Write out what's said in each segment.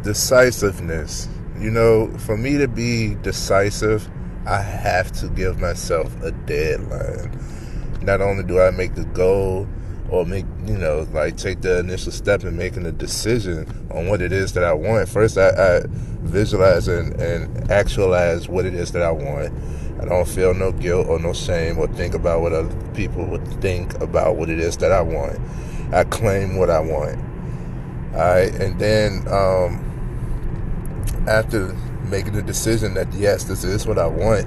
Decisiveness. For me to be decisive, I have to give myself a deadline. Not only do I make the goal or take the initial step in making a decision on what it is that I want. First, I visualize and actualize what it is that I want. I don't feel no guilt or no shame or think about what other people would think about what it is that I want. I claim what I want. Alright, and then after making the decision that yes, this is what I want,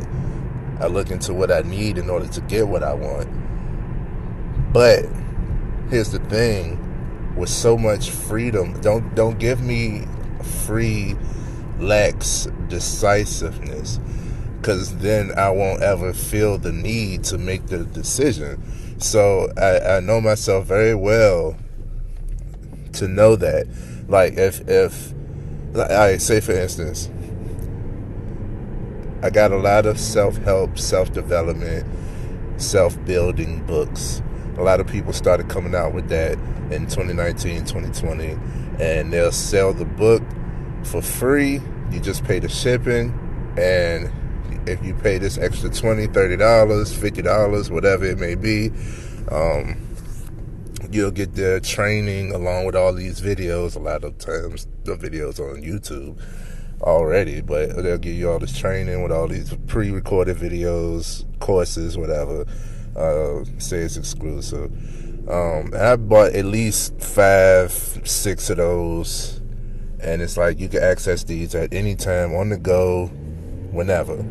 I look into what I need in order to get what I want. But here's the thing, with so much freedom, don't give me free, lax decisiveness, because then I won't ever feel the need to make the decision. So I know myself very well to know that, like, if I say, for instance, I got a lot of self-help, self-development, self-building books. A lot of people started coming out with that in 2019, 2020, and they'll sell the book for free. You just pay the shipping, and if you pay this extra $20, $30, $50, whatever it may be, you'll get the training along with all these videos. A lot of times the videos on YouTube already, but they'll give you all this training with all these pre-recorded videos, courses, whatever. Say it's exclusive. I bought at least 5, 6 of those, and it's like you can access these at any time, on the go, whenever.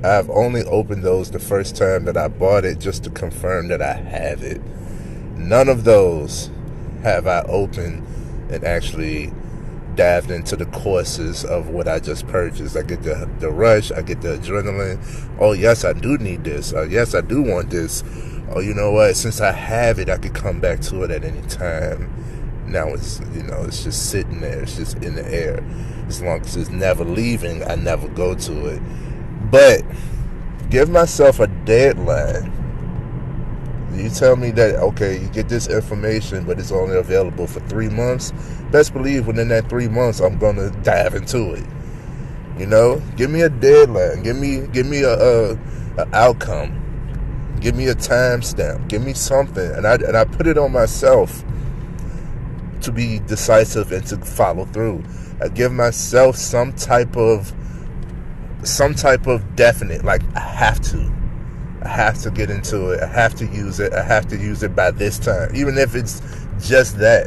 I've only opened those the first time that I bought it, just to confirm that I have it. None of those have I opened and actually dived into the courses of what I just purchased. I get the rush, I get the adrenaline. Oh yes, I do need this. Yes, I do want this. Oh, you know what? Since I have it, I could come back to it at any time. Now it's just sitting there. It's just in the air. As long as it's never leaving, I never go to it. But give myself a deadline. You tell me that, okay, you get this information, but it's only available for 3 months. Best believe within that 3 months, I'm going to dive into it. Give me a deadline. Give me a outcome. Give me a timestamp. Give me something. And I put it on myself to be decisive and to follow through. I give myself some type of definite, like, I have to get into it. I have to use it. I have to use it by this time. Even if it's just that.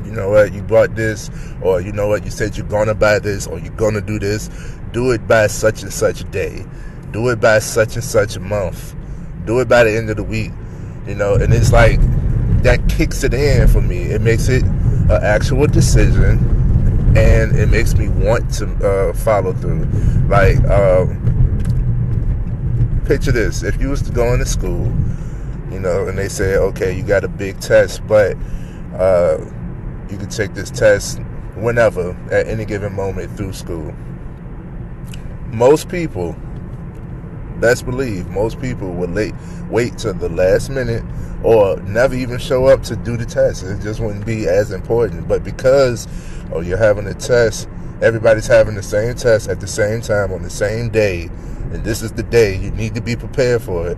You know what? You bought this, or you know what? You said you're going to buy this, or you're going to do this. Do it by such and such day. Do it by such and such month. Do it by the end of the week. And it's like, that kicks it in for me. It makes it an actual decision, and it makes me want to follow through. Like, picture this. If you was to go into school, and they say, okay, you got a big test, but you can take this test whenever, at any given moment through school. Most people, best believe, most people will wait till the last minute or never even show up to do the test. It just wouldn't be as important. But because you're having a test, everybody's having the same test at the same time on the same day, and this is the day you need to be prepared for it.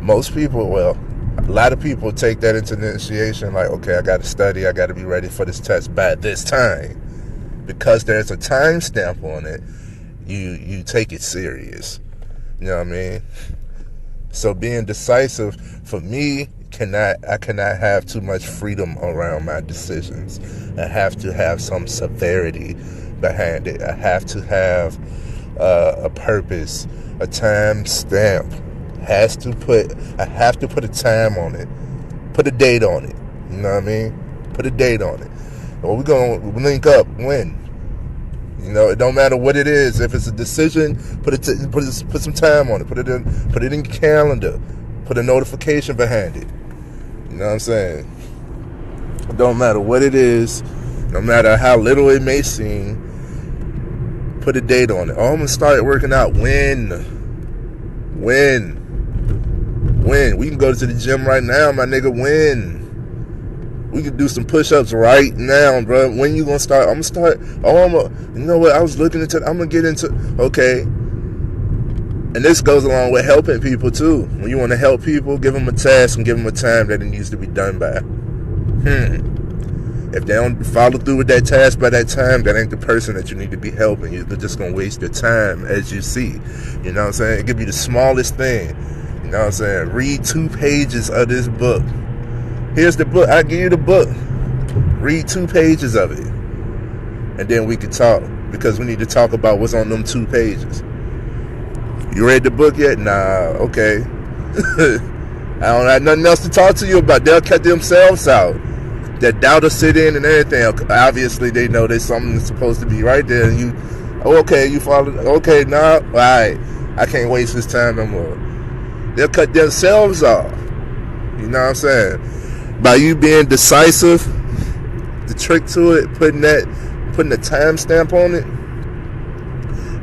Most people, a lot of people take that into initiation, like, okay, I got to study, I got to be ready for this test by this time. Because there's a time stamp on it, you take it serious. You know what I mean? So being decisive, for me, I cannot have too much freedom around my decisions. I have to have some severity behind it. I have to have a purpose, a time stamp. I have to put a time on it, put a date on it. You know what I mean? Put a date on it. Or we're gonna link up when. It don't matter what it is. If it's a decision, put some time on it. Put it in your calendar. Put a notification behind it. You know what I'm saying? It don't matter what it is. No matter how little it may seem. Put a date on it. Oh, I'm gonna start working out when? We can go to the gym right now, my nigga. When? We could do some push-ups right now, bro. When you gonna start? I'm gonna start. You know what? I was looking into. I'm gonna get into. Okay. And this goes along with helping people too. When you want to help people, give them a task and give them a time that it needs to be done by. If they don't follow through with that task by that time, that ain't the person that you need to be helping. You're just gonna waste your time, as you see. You know what I'm saying? It could be the smallest thing. You know what I'm saying? Read 2 pages of this book. Here's the book. I give you the book. Read 2 pages of it. And then we can talk. Because we need to talk about what's on them 2 pages. You read the book yet? Nah, okay. I don't have nothing else to talk to you about. They'll cut themselves out. That doubt will sit in and everything. Obviously, they know there's something that's supposed to be right there. And you, okay, you follow. Okay, nah, all right. I can't waste this time no more. They'll cut themselves off. You know what I'm saying? By you being decisive, the trick to it, putting a time stamp on it,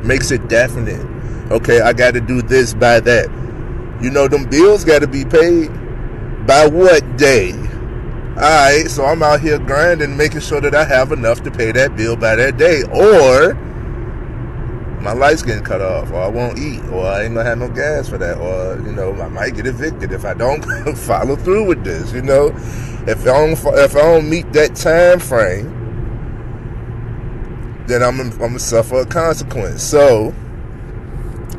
makes it definite. Okay, I got to do this by that. You know, them bills got to be paid by what day? Alright, so I'm out here grinding, making sure that I have enough to pay that bill by that day. Or my light's getting cut off, or I won't eat, or I ain't gonna have no gas for that, or, you know, I might get evicted if I don't follow through with this, you know. If I don't meet that time frame, then I'm gonna suffer a consequence. So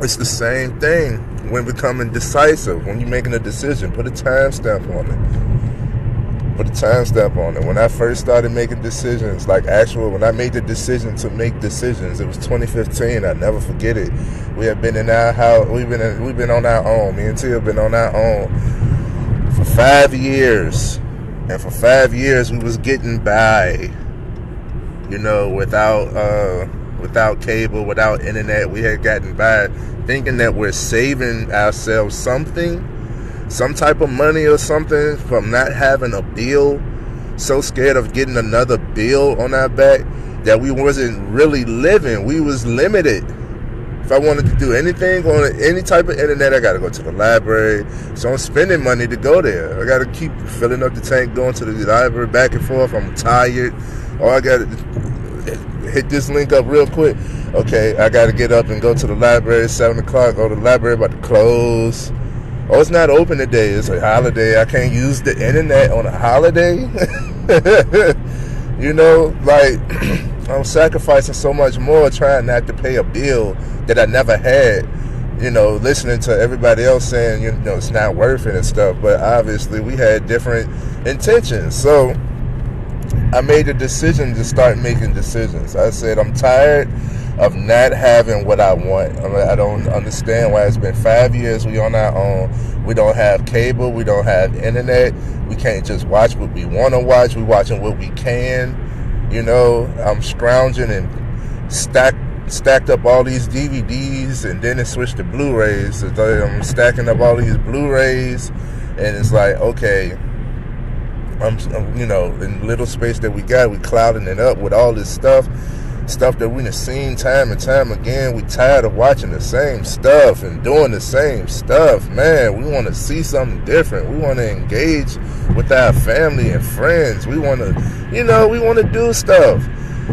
it's the same thing when becoming decisive. When you're making a decision, put a timestamp on it. Put a timestamp on it. When I first started making decisions, when I made the decision to make decisions, it was 2015. I'll never forget it. We have been in our house. We've been on our own. Me and Tia have been on our own for 5 years, and for 5 years we was getting by. You know, without cable, without internet, we had gotten by, thinking that we're saving ourselves some type of money or something from not having a bill. So scared of getting another bill on our back that we wasn't really living. We was limited. If I wanted to do anything on any type of internet, I got to go to the library. So I'm spending money to go there. I got to keep filling up the tank, going to the library back and forth. I'm tired. Or I got to hit this link up real quick. Okay, I got to get up and go to the library at 7 o'clock. Oh, the library about to close. Oh, it's not open today. It's a holiday. I can't use the internet on a holiday. You know, like, I'm sacrificing so much more trying not to pay a bill that I never had. You know, listening to everybody else saying, you know, it's not worth it and stuff. But obviously, we had different intentions. So I made a decision to start making decisions. I said, I'm tired of not having what I want. I don't understand why it's been 5 years we on our own. We don't have cable. We don't have internet. We can't just watch what we want to watch. We're watching what we can. You know, I'm scrounging and stacked up all these DVDs, and then it switched to Blu-rays. So I'm stacking up all these Blu-rays, and it's like, okay, I'm you know, in the little space that we got, we clouding it up with all this stuff that we done seen time and time again. We tired of watching the same stuff and doing the same stuff. Man, we want to see something different. We want to engage with our family and friends. We want to, you know, we want to do stuff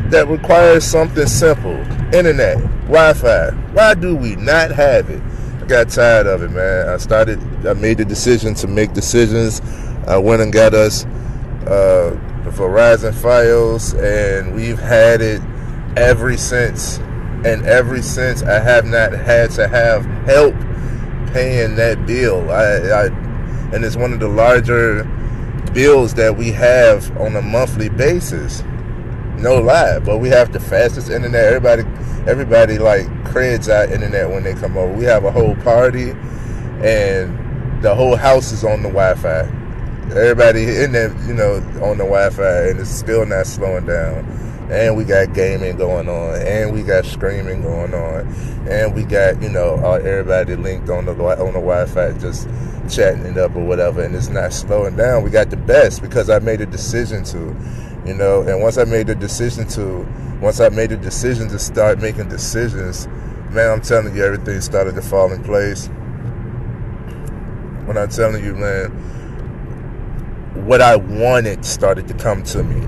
that requires something simple. Internet, Wi-Fi. Why do we not have it? I got tired of it, man. I made the decision to make decisions. I went and got us the Verizon Fios, and we've had it ever since. And ever since, I have not had to have help paying that bill. And it's one of the larger bills that we have on a monthly basis. No lie, but we have the fastest internet. Everybody like creds our internet when they come over. We have a whole party, and the whole house is on the Wi-Fi. Everybody in there, you know, on the Wi-Fi, and it's still not slowing down. And we got gaming going on, and we got streaming going on, and we got, you know, everybody linked on the Wi-Fi, just chatting it up or whatever, and it's not slowing down. We got the best because I made a decision to, you know, and once I made the decision to start making decisions, man, I'm telling you, everything started to fall in place. When I'm telling you, man, what I wanted started to come to me.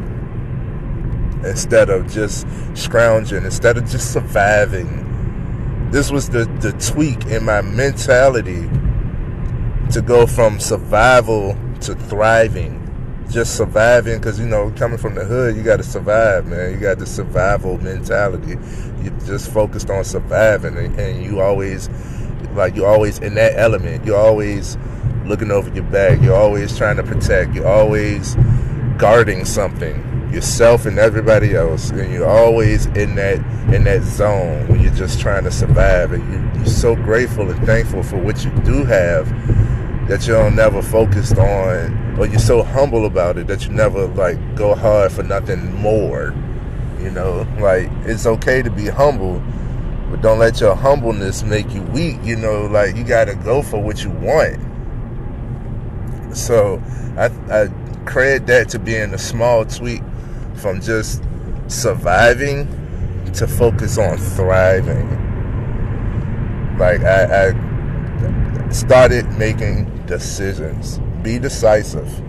Instead of just scrounging, instead of just surviving. This was the tweak in my mentality to go from survival to thriving. Just surviving, because, coming from the hood, you got to survive, man. You got the survival mentality. You're just focused on surviving, and you're always in that element. You're always looking over your back. You're always trying to protect. You're always guarding something, yourself and everybody else, and you're always in that zone when you're just trying to survive. And you're so grateful and thankful for what you do have that you're never focused on, or you're so humble about it that you never go hard for nothing more. It's okay to be humble, but don't let your humbleness make you weak. You gotta go for what you want. So I credit that to being a small tweak from just surviving to focus on thriving. I started making decisions. Be decisive.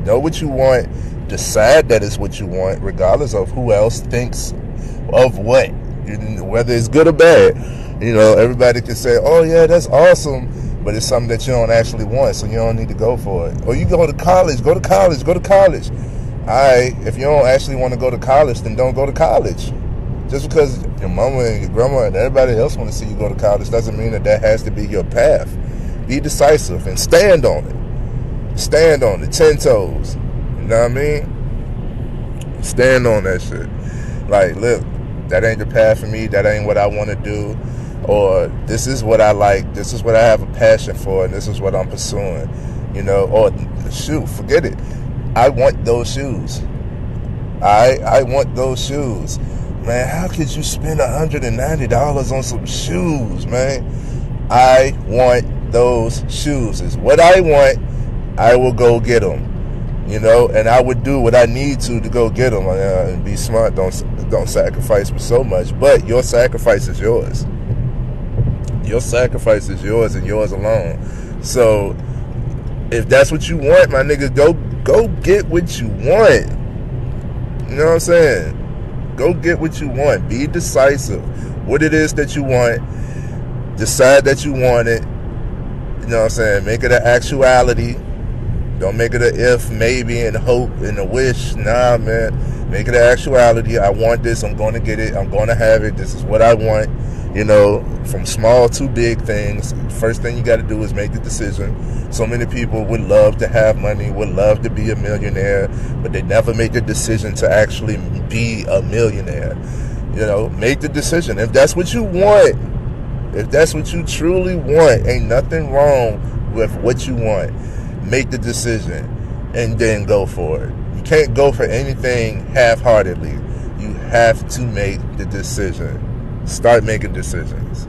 Know what you want. Decide that it's what you want, regardless of who else thinks of what, whether it's good or bad. Everybody can say, oh yeah, that's awesome, but it's something that you don't actually want, so you don't need to go for it. Or you go to college. Alright, if you don't actually want to go to college, then don't go to college. Just because your mama and your grandma and everybody else want to see you go to college doesn't mean that has to be your path. Be decisive and stand on it. 10 toes. You know what I mean? Stand on that shit. Look, that ain't the path for me. That ain't what I want to do. Or this is what I like. This is what I have a passion for, and this is what I'm pursuing. Or shoot, forget it. I want those shoes. I want those shoes. Man, how could you spend $190 on some shoes, man? I want those shoes. It's what I want. I will go get them. And I would do what I need to go get them. And be smart. Don't sacrifice for so much. But your sacrifice is yours. Your sacrifice is yours and yours alone. So if that's what you want, my nigga, go get what you want. You know what I'm saying? Go get what you want. Be decisive. What it is that you want. Decide that you want it. You know what I'm saying? Make it an actuality. Don't make it a if, maybe, and hope, and a wish. Nah, man. Make it an actuality. I want this. I'm going to get it. I'm going to have it. This is what I want. From small to big things. First thing you got to do is make the decision. So many people would love to have money, would love to be a millionaire, but they never make the decision to actually be a millionaire. Make the decision. If that's what you want, if that's what you truly want, ain't nothing wrong with what you want. Make the decision and then go for it. You can't go for anything half-heartedly. You have to make the decision. Start making decisions.